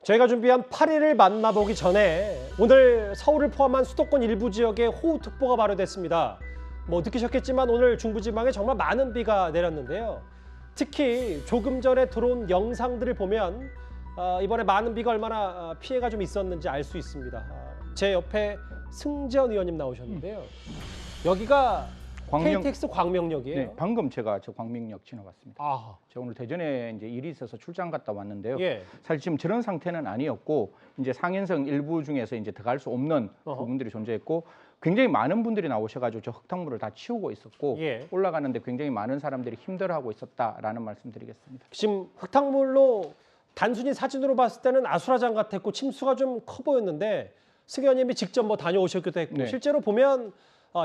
저희가 준비한 8일을 만나보기 전에 오늘 서울을 포함한 수도권 일부 지역에 호우특보가 발효됐습니다. 뭐 느끼셨겠지만 오늘 중부지방에 정말 많은 비가 내렸는데요. 특히 조금 전에 들어온 영상들을 보면 이번에 많은 비가 얼마나 피해가 좀 있었는지 알 수 있습니다. 제 옆에 승재원 의원님 나오셨는데요. 여기가 KTX 광명역이에요. 네, 방금 제가 저 광명역 지나갔습니다. 아. 제가 오늘 대전에 이제 일이 있어서 출장 갔다 왔는데요. 예. 사실 지금 저런 상태는 아니었고 이제 상행성 일부 중에서 이제 들어갈 수 없는 부분들이 존재했고 굉장히 많은 분들이 나오셔가지고 저 흙탕물을 다 치우고 있었고 예. 올라가는데 굉장히 많은 사람들이 힘들어하고 있었다라는 말씀드리겠습니다. 지금 흙탕물로 단순히 사진으로 봤을 때는 아수라장 같았고 침수가 좀 커 보였는데 승 의원님이 직접 뭐 다녀오셨기도 했고 네. 실제로 보면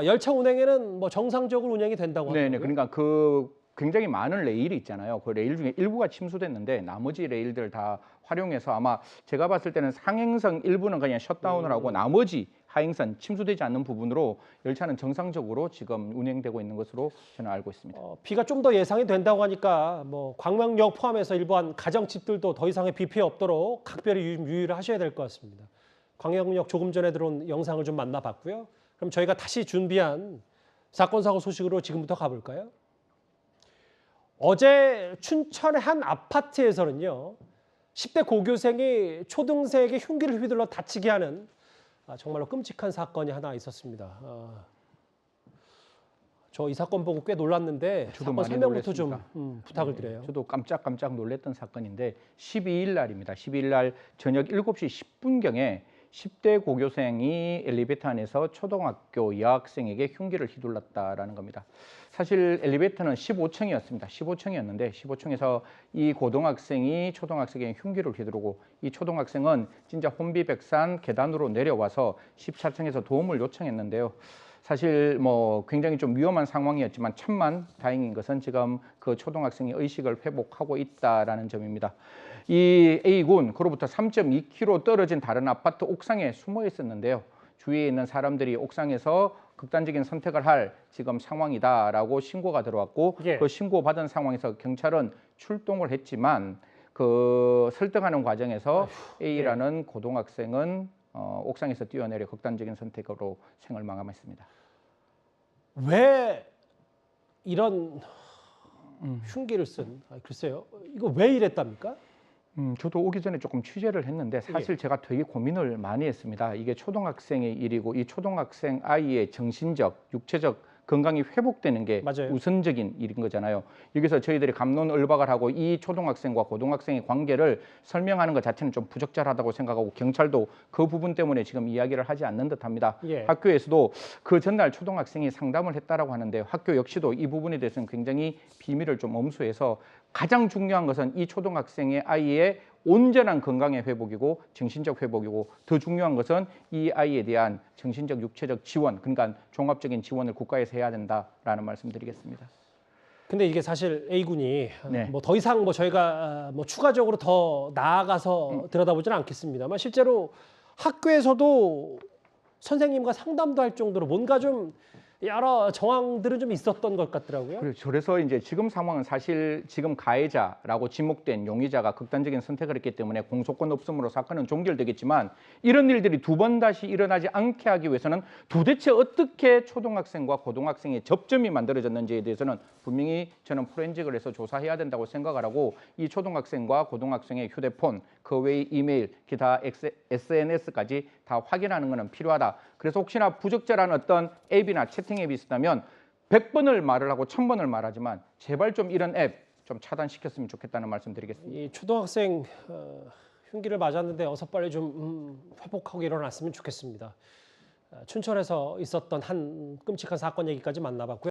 열차 운행에는 뭐 정상적으로 운행이 된다고 하더라고요. 네네. 그러니까 그 굉장히 많은 레일이 있잖아요. 그 레일 중에 일부가 침수됐는데 나머지 레일들 다 활용해서 아마 제가 봤을 때는 상행선 일부는 그냥 셧다운을 하고 나머지 하행선 침수되지 않는 부분으로 열차는 정상적으로 지금 운행되고 있는 것으로 저는 알고 있습니다. 비가 좀 더 예상이 된다고 하니까 뭐 광명역 포함해서 일부한 가정집들도 더 이상의 비 피해 없도록 각별히 유의를 하셔야 될 것 같습니다. 광명역 조금 전에 들어온 영상을 좀 만나봤고요. 그럼 저희가 다시 준비한 사건 사고 소식으로 지금부터 가볼까요? 어제 춘천의 한 아파트에서는요. 10대 고교생이 초등생에게 흉기를 휘둘러 다치게 하는 정말로 끔찍한 사건이 하나 있었습니다. 저 이 사건 보고 꽤 놀랐는데 사건 설명부터 좀 부탁을 드려요. 저도 깜짝 놀랐던 사건인데 12일 날입니다. 12일 날 저녁 7시 10분경에 10대 고교생이 엘리베이터 안에서 초등학교 여학생에게 흉기를 휘둘렀다라는 겁니다. 사실 엘리베이터는 15층이었습니다. 15층이었는데 15층에서 이 고등학생이 초등학생에게 흉기를 휘두르고 이 초등학생은 진짜 혼비백산 계단으로 내려와서 14층에서 도움을 요청했는데요. 사실 뭐 굉장히 좀 위험한 상황이었지만 천만 다행인 것은 지금 그 초등학생이 의식을 회복하고 있다라는 점입니다. 이 A군 그로부터 3.2km 떨어진 다른 아파트 옥상에 숨어 있었는데요. 주위에 있는 사람들이 옥상에서 극단적인 선택을 할 지금 상황이다라고 신고가 들어왔고 예. 그 신고받은 상황에서 경찰은 출동을 했지만 그 설득하는 과정에서 A라는 고등학생은 옥상에서 뛰어내려 극단적인 선택으로 생을 마감했습니다. 왜 이런 흉기를 쓴? 글쎄요. 이거 왜 이랬답니까? 저도 오기 전에 조금 취재를 했는데 사실 제가 되게 고민을 많이 했습니다. 이게 초등학생의 일이고 이 초등학생 아이의 정신적, 육체적 건강이 회복되는 게 맞아요. 우선적인 일인 거잖아요. 여기서 저희들이 갑론을박을 하고 이 초등학생과 고등학생의 관계를 설명하는 것 자체는 좀 부적절하다고 생각하고 경찰도 그 부분 때문에 지금 이야기를 하지 않는 듯합니다. 예. 학교에서도 그 전날 초등학생이 상담을 했다라고 하는데 학교 역시도 이 부분에 대해서는 굉장히 비밀을 좀 엄수해서 가장 중요한 것은 이 초등학생의 아이의 온전한 건강의 회복이고 정신적 회복이고 더 중요한 것은 이 아이에 대한 정신적, 육체적 지원, 그러니까 종합적인 지원을 국가에서 해야 된다라는 말씀드리겠습니다. 근데 이게 사실 A군이 네. 뭐 더 이상 뭐 저희가 뭐 추가적으로 더 나아가서 들여다보지는 않겠습니다만 실제로 학교에서도 선생님과 상담도 할 정도로 뭔가 좀 여러 정황들은 좀 있었던 것 같더라고요. 그래서 이제 지금 상황은 사실 지금 가해자라고 지목된 용의자가 극단적인 선택을 했기 때문에 공소권 없음으로 사건은 종결되겠지만 이런 일들이 두 번 다시 일어나지 않게 하기 위해서는 도대체 어떻게 초등학생과 고등학생의 접점이 만들어졌는지에 대해서는 분명히 저는 포렌식을 해서 조사해야 된다고 생각을 하고 이 초등학생과 고등학생의 휴대폰, 그 외의 이메일, 기타 SNS까지 다 확인하는 것은 필요하다. 그래서 혹시나 부적절한 어떤 앱이나 채팅 앱이 있다면 100번을 말을 하고 1000번을 말하지만 제발 좀 이런 앱 좀 차단시켰으면 좋겠다는 말씀드리겠습니다. 이 초등학생 흉기를 맞았는데 어서 빨리 좀 회복하고 일어났으면 좋겠습니다. 춘천에서 있었던 한 끔찍한 사건 얘기까지 만나봤고요.